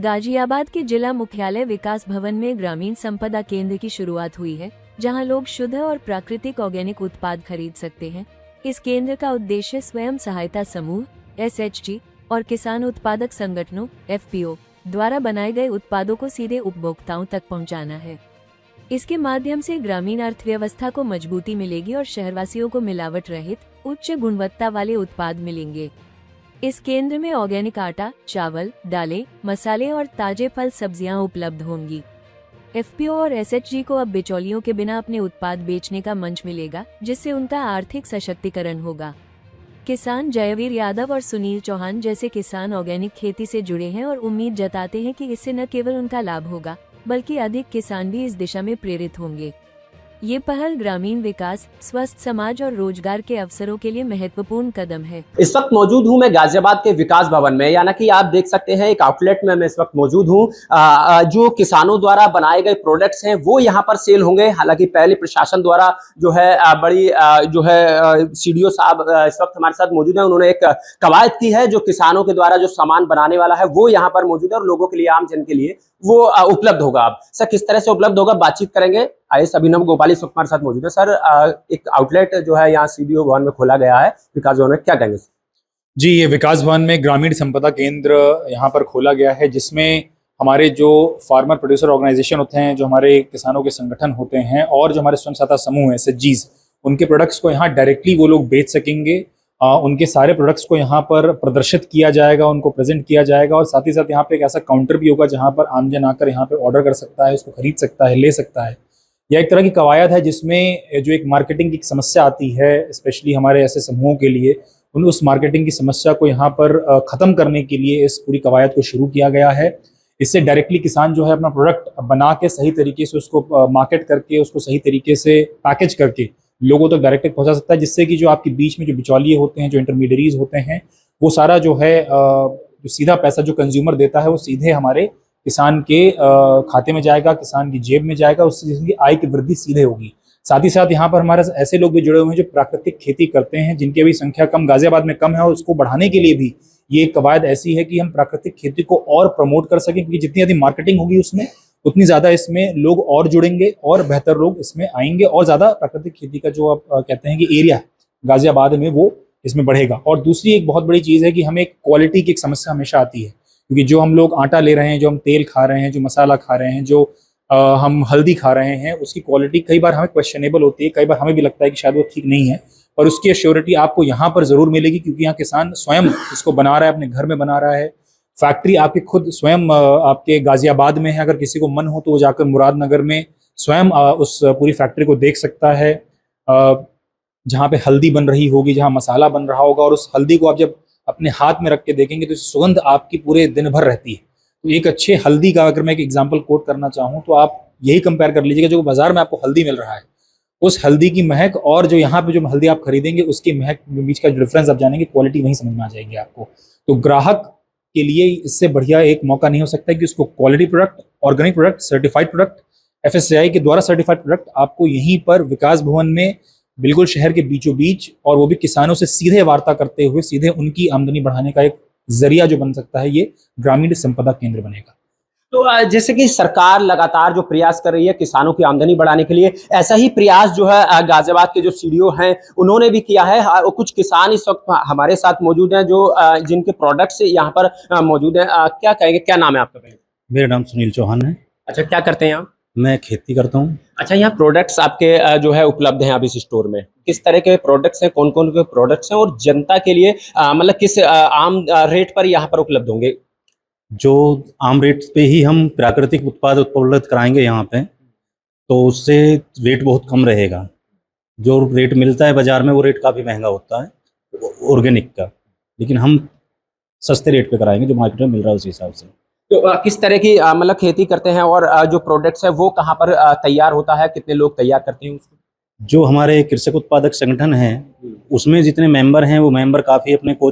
गाजियाबाद के जिला मुख्यालय विकास भवन में ग्रामीण संपदा केंद्र की शुरुआत हुई है, जहां लोग शुद्ध और प्राकृतिक ऑर्गेनिक उत्पाद खरीद सकते हैं। इस केंद्र का उद्देश्य स्वयं सहायता समूह (SHG) और किसान उत्पादक संगठनों (FPO) द्वारा बनाए गए उत्पादों को सीधे उपभोक्ताओं तक पहुंचाना है। इसके माध्यम से ग्रामीण अर्थव्यवस्था को मजबूती मिलेगी और शहरवासियों को मिलावट रहित उच्च गुणवत्ता वाले उत्पाद मिलेंगे। इस केंद्र में ऑर्गेनिक आटा, चावल, दालें, मसाले और ताजे फल सब्जियां उपलब्ध होंगी। FPO और SHG को अब बिचौलियों के बिना अपने उत्पाद बेचने का मंच मिलेगा, जिससे उनका आर्थिक सशक्तिकरण होगा। किसान जयवीर यादव और सुनील चौहान जैसे किसान ऑर्गेनिक खेती से जुड़े हैं और उम्मीद जताते हैं कि इससे न केवल उनका लाभ होगा, बल्कि अधिक किसान भी इस दिशा में प्रेरित होंगे। ये पहल ग्रामीण विकास, स्वस्थ समाज और रोजगार के अवसरों के लिए महत्वपूर्ण कदम है। इस वक्त मौजूद हूं मैं गाजियाबाद के विकास भवन में, यानी कि आप देख सकते हैं एक आउटलेट में मैं इस वक्त मौजूद हूं। जो किसानों द्वारा बनाए गए प्रोडक्ट्स हैं वो यहां पर सेल होंगे। हालांकि पहले प्रशासन द्वारा जो है बड़ी जो है CDO साहब इस वक्त हमारे साथ मौजूद है। उन्होंने एक कवायद की है, जो किसानों के द्वारा जो सामान बनाने वाला है वो यहाँ पर मौजूद है और लोगों के लिए, आम जन के लिए वो उपलब्ध होगा। अब सर किस तरह से उपलब्ध होगा, बातचीत करेंगे। IAS अभिनव गोपाली इस वक्त हमारे साथ मौजूद है। सर एक आउटलेट जो है यहाँ CDO भवन में खोला गया है विकास भवन में, क्या कहेंगे? जी, ये विकास भवन में ग्रामीण संपदा केंद्र यहाँ पर खोला गया है, जिसमें हमारे जो फार्मर प्रोड्यूसर ऑर्गेनाइजेशन होते हैं, जो हमारे किसानों के संगठन होते हैं और जो हमारे स्वयं सहायता समूह है SHGs, उनके प्रोडक्ट्स को यहाँ डायरेक्टली वो लोग बेच सकेंगे। उनके सारे प्रोडक्ट्स को यहाँ पर प्रदर्शित किया जाएगा, उनको प्रेजेंट किया जाएगा और साथ ही साथ यहाँ पे एक ऐसा काउंटर भी होगा जहाँ पर आमजन आकर यहाँ पे ऑर्डर कर सकता है, उसको खरीद सकता है, ले सकता है। यह एक तरह की कवायद है जिसमें जो एक मार्केटिंग की समस्या आती है, स्पेशली हमारे ऐसे समूहों के लिए, उस मार्केटिंग की समस्या को यहाँ पर ख़त्म करने के लिए इस पूरी कवायद को शुरू किया गया है। इससे डायरेक्टली किसान जो है अपना प्रोडक्ट बना के सही तरीके से उसको मार्केट करके, उसको सही तरीके से पैकेज करके लोगों तक डायरेक्ट पहुंचा सकता है, जिससे कि जो आपके बीच में जो बिचौलिए होते हैं, जो इंटरमीडियरीज होते हैं, वो सारा जो है जो सीधा पैसा जो कंज्यूमर देता है वो सीधे हमारे किसान के खाते में जाएगा, किसान की जेब में जाएगा, उससे जिसकी आय की वृद्धि सीधे होगी। साथ ही साथ यहाँ पर हमारे ऐसे लोग भी जुड़े हुए हैं जो प्राकृतिक खेती करते हैं, जिनकी अभी संख्या कम गाजियाबाद में कम है, और उसको बढ़ाने के लिए भी ये कवायद ऐसी है कि हम प्राकृतिक खेती को और प्रमोट कर सकें, क्योंकि जितनी अधिक मार्केटिंग होगी उसमें उतनी ज़्यादा इसमें लोग और जुड़ेंगे और बेहतर लोग इसमें आएंगे और ज़्यादा प्राकृतिक खेती का जो आप कहते हैं कि एरिया है गाजियाबाद में, वो इसमें बढ़ेगा। और दूसरी एक बहुत बड़ी चीज़ है कि हमें क्वालिटी की एक समस्या हमेशा आती है, क्योंकि जो हम लोग आटा ले रहे हैं, जो हम तेल खा रहे हैं, जो मसाला खा रहे हैं, जो हम हल्दी खा रहे हैं, उसकी क्वालिटी कई बार हमें क्वेश्चनेबल होती है, कई बार हमें भी लगता है कि शायद वो ठीक नहीं है, और उसकी एश्योरिटी आपको यहाँ पर ज़रूर मिलेगी, क्योंकि यहाँ किसान स्वयं इसको बना रहा है, अपने घर में बना रहा है। फैक्ट्री आपकी खुद स्वयं आपके गाजियाबाद में है, अगर किसी को मन हो तो वो जाकर मुरादनगर में स्वयं उस पूरी फैक्ट्री को देख सकता है, जहाँ पे हल्दी बन रही होगी, जहाँ मसाला बन रहा होगा, और उस हल्दी को आप जब अपने हाथ में रख के देखेंगे तो सुगंध आपकी पूरे दिन भर रहती है। तो एक अच्छे हल्दी का अगर मैं एक एग्जाम्पल कोट करना चाहूँ तो आप यही कंपेयर कर लीजिएगा, जो बाजार में आपको हल्दी मिल रहा है, उस हल्दी की महक और जो यहाँ पे जो हल्दी आप खरीदेंगे उसकी महक के बीच का जो डिफरेंस आप जानेंगे, क्वालिटी वहीं समझ में आ जाएगी आपको। तो ग्राहक के लिए इससे बढ़िया एक मौका नहीं हो सकता कि उसको quality product, organic product, certified product, FSSAI के द्वारा सर्टिफाइड प्रोडक्ट आपको यहीं पर विकास भवन में बिल्कुल शहर के बीचों बीच, और वो भी किसानों से सीधे वार्ता करते हुए सीधे उनकी आमदनी बढ़ाने का एक जरिया जो बन सकता है, ये ग्रामीण संपदा केंद्र बनेगा। तो जैसे कि सरकार लगातार जो प्रयास कर रही है किसानों की आमदनी बढ़ाने के लिए, ऐसा ही प्रयास जो है गाजियाबाद के जो CDO हैं उन्होंने भी किया है। कुछ किसान इस वक्त हमारे साथ मौजूद हैं जो जिनके प्रोडक्ट्स यहाँ पर मौजूद हैं। क्या कहेंगे, क्या नाम है आपका? मेरा नाम सुनील चौहान है। अच्छा, क्या करते हैं आप? मैं खेती करता हूँ। अच्छा, यहाँ प्रोडक्ट्स आपके जो है उपलब्ध हैं अभी इस स्टोर में, किस तरह के प्रोडक्ट्स हैं, कौन कौन के प्रोडक्ट्स हैं, और जनता के लिए मतलब किस आम रेट पर यहाँ पर उपलब्ध होंगे? जो आम रेट पे ही हम प्राकृतिक उत्पाद उपलब्ध कराएंगे यहाँ पे, तो उससे रेट बहुत कम रहेगा। जो रेट मिलता है बाजार में वो रेट काफ़ी महंगा होता है ऑर्गेनिक का, लेकिन हम सस्ते रेट पे कराएंगे जो मार्केट में मिल रहा है उस हिसाब से। तो किस तरह की मतलब खेती करते हैं, और जो प्रोडक्ट्स है वो कहाँ पर तैयार होता है, कितने लोग तैयार करते हैं उसको? जो हमारे कृषक उत्पादक संगठन है उसमें जितने मेंबर हैं वो मेंबर काफ़ी अपने को,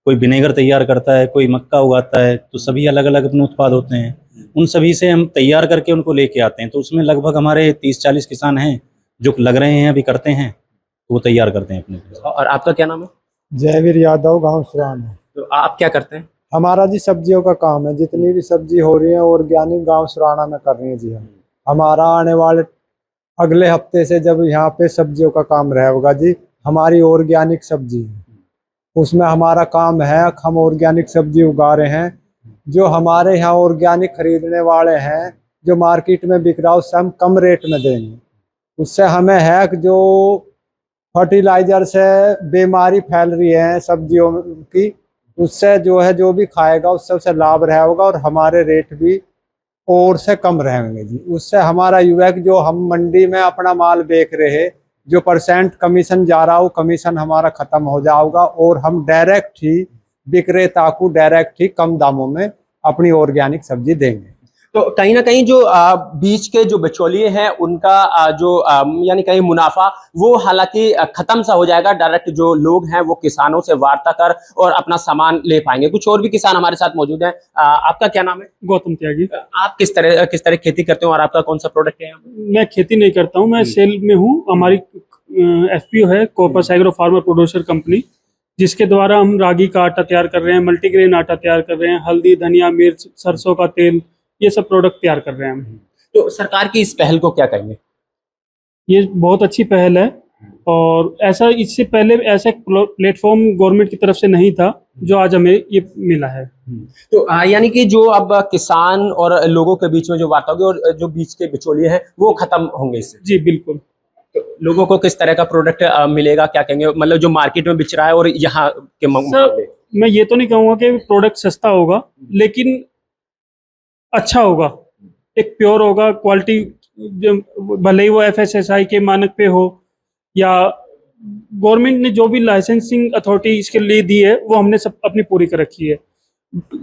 कोई विनेगर तैयार करता है, कोई मक्का उगाता है, तो सभी अलग अलग अपने उत्पाद होते हैं। उन सभी से हम तैयार करके उनको लेके आते हैं। तो उसमें लगभग हमारे 30-40 किसान हैं जो लग रहे हैं, अभी करते हैं, तो वो तैयार करते हैं अपने। और आपका क्या नाम है? जयवीर यादव, गाँव सुरान है। तो आप क्या करते हैं? हमारा जी सब्जियों का काम है, जितनी भी सब्जी हो रही है ऑर्गेनिक गांव सुराना में कर रही है जी हम। हमारा आने वाले अगले हफ्ते से जब यहाँ पे सब्जियों का काम रहेगा जी, हमारी ऑर्गेनिक सब्जी है, उसमें हमारा काम है, हम ऑर्गेनिक सब्जी उगा रहे हैं। जो हमारे यहाँ ऑर्गेनिक खरीदने वाले हैं, जो मार्केट में बिक रहा है उससे हम कम रेट में देंगे। उससे हमें है कि जो फर्टिलाइजर से बीमारी फैल रही है सब्जियों की, उससे जो है जो भी खाएगा उससे उसे लाभ रहेगा और हमारे रेट भी और से कम रहेंगे जी। उससे हमारा युवा जो हम मंडी में अपना माल बेच रहे हैं, जो परसेंट कमीशन जा रहा हो कमीशन हमारा खत्म हो जाएगा और हम डायरेक्ट ही विक्रेता को डायरेक्ट ही कम दामों में अपनी ऑर्गेनिक सब्जी देंगे। तो कहीं ना कहीं जो बीच के जो बिचौलिए हैं उनका यानी कहीं मुनाफा वो हालांकि खत्म सा हो जाएगा। डायरेक्ट जो लोग हैं वो किसानों से वार्ता कर और अपना सामान ले पाएंगे। कुछ और भी किसान हमारे साथ मौजूद हैं। आपका क्या नाम है? गौतम त्यागी। आप किस तरह खेती करते हो और आपका कौन सा प्रोडक्ट है? मैं खेती नहीं करता हूँ, मैं सेल में हूँ। हमारी एफपीओ है, corpus agro farmer producer company, जिसके द्वारा हम रागी का आटा तैयार कर रहे हैं, मल्टीग्रेन आटा तैयार कर रहे हैं, हल्दी, धनिया, मिर्च, सरसों का तेल, ये सब प्रोडक्ट तैयार कर रहे हैं हम। तो सरकार की इस पहल को क्या कहेंगे? ये बहुत अच्छी पहल है और ऐसा इससे पहले ऐसा प्लेटफॉर्म गवर्नमेंट की तरफ से नहीं था जो आज हमें ये मिला है। तो यानी कि जो अब किसान और लोगों के बीच में जो वार्ता होगी और जो बीच के बिचौलिए हैं वो खत्म होंगे इससे? जी बिल्कुल। तो लोगों को किस तरह का प्रोडक्ट मिलेगा, क्या कहेंगे, मतलब जो मार्केट में बिच रहा है और यहाँ के मुकाबले? मैं ये तो नहीं कहूँगा कि प्रोडक्ट सस्ता होगा, लेकिन अच्छा होगा, एक प्योर होगा, क्वालिटी, भले ही वो FSSAI के मानक पे हो या गवर्नमेंट ने जो भी लाइसेंसिंग अथॉरिटी इसके लिए दी है वो हमने सब अपनी पूरी कर रखी है।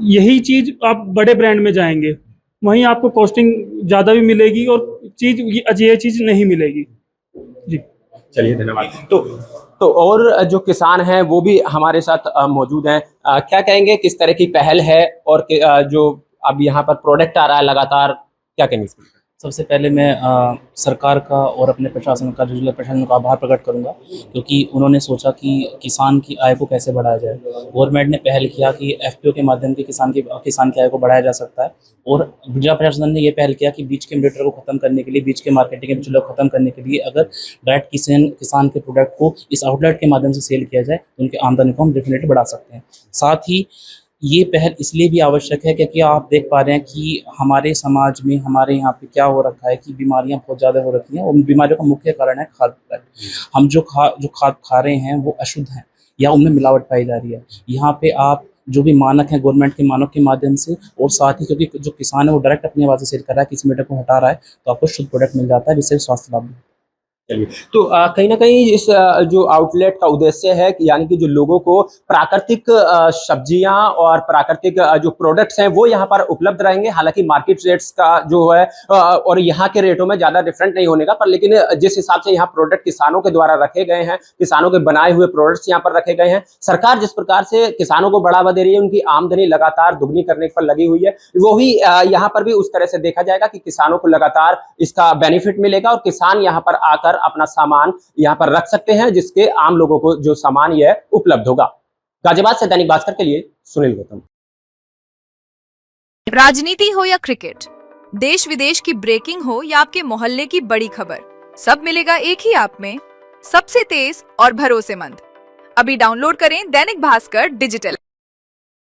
यही चीज़ आप बड़े ब्रांड में जाएंगे वहीं आपको कॉस्टिंग ज़्यादा भी मिलेगी और ये चीज़ नहीं मिलेगी जी। चलिए धन्यवाद। तो और जो किसान हैं वो भी हमारे साथ मौजूद हैं। क्या कहेंगे, किस तरह की पहल है और जो अब यहाँ पर प्रोडक्ट आ रहा है लगातार, क्या कहेंगे इसमें? सबसे पहले मैं सरकार का और अपने प्रशासन का, जिला प्रशासन का आभार प्रकट करूंगा, क्योंकि उन्होंने सोचा कि किसान की आय को कैसे बढ़ाया जाए। गवर्नमेंट ने पहल किया कि FPO के माध्यम से किसान की आय को बढ़ाया जा सकता है और जिला प्रशासन ने ये पहल किया कि बीच के मीटर को खत्म करने के लिए, बीच के मार्केटिंग के बिचौलियों को खत्म करने के लिए अगर डायरेक्ट किसान के प्रोडक्ट को इस आउटलेट के माध्यम से सेल किया जाए तो उनकी आमदनी को हम डेफिनेटली बढ़ा सकते हैं। साथ ही ये पहल इसलिए भी आवश्यक है क्योंकि आप देख पा रहे हैं कि हमारे समाज में, हमारे यहाँ पे क्या हो रखा है कि बीमारियां बहुत ज़्यादा हो रखी हैं और उन बीमारियों का मुख्य कारण है खाद। हम जो खाद खा रहे हैं वो अशुद्ध हैं या उनमें मिलावट पाई जा रही है। यहाँ पे आप जो भी मानक हैं गवर्नमेंट के मानक के माध्यम से, और साथ ही क्योंकि जो किसान है वो डायरेक्ट अपनी आवाज़ से सेल कर रहा है, किसी मीटर को हटा रहा है, तो आपको शुद्ध प्रोडक्ट मिल जाता है जिससे स्वास्थ्य लाभ। चलिए, तो कहीं ना कहीं इस जो आउटलेट का उद्देश्य है कि यानी कि जो लोगों को प्राकृतिक सब्जियां और प्राकृतिक जो प्रोडक्ट्स हैं वो यहाँ पर उपलब्ध रहेंगे। हालांकि मार्केट रेट्स का जो है और यहाँ के रेटों में ज़्यादा डिफरेंट नहीं होने का, पर लेकिन जिस हिसाब से यहाँ प्रोडक्ट किसानों के द्वारा रखे गए हैं, किसानों के बनाए हुए प्रोडक्ट्स यहाँ पर रखे गए हैं, सरकार जिस प्रकार से किसानों को बढ़ावा दे रही है, उनकी आमदनी लगातार दुगनी करने पर लगी हुई है, वो ही यहाँ पर भी उस तरह से देखा जाएगा कि किसानों को लगातार इसका बेनिफिट मिलेगा और किसान यहाँ पर आकर अपना सामान यहाँ पर रख सकते हैं, जिसके आम लोगों को जो सामान यह उपलब्ध होगा। गाजियाबाद से दैनिक भास्कर के लिए सुनील गौतम। राजनीति हो या क्रिकेट, देश विदेश की ब्रेकिंग हो या आपके मोहल्ले की बड़ी खबर, सब मिलेगा एक ही ऐप में, सबसे तेज और भरोसेमंद। अभी डाउनलोड करें दैनिक भास्कर डिजिटल।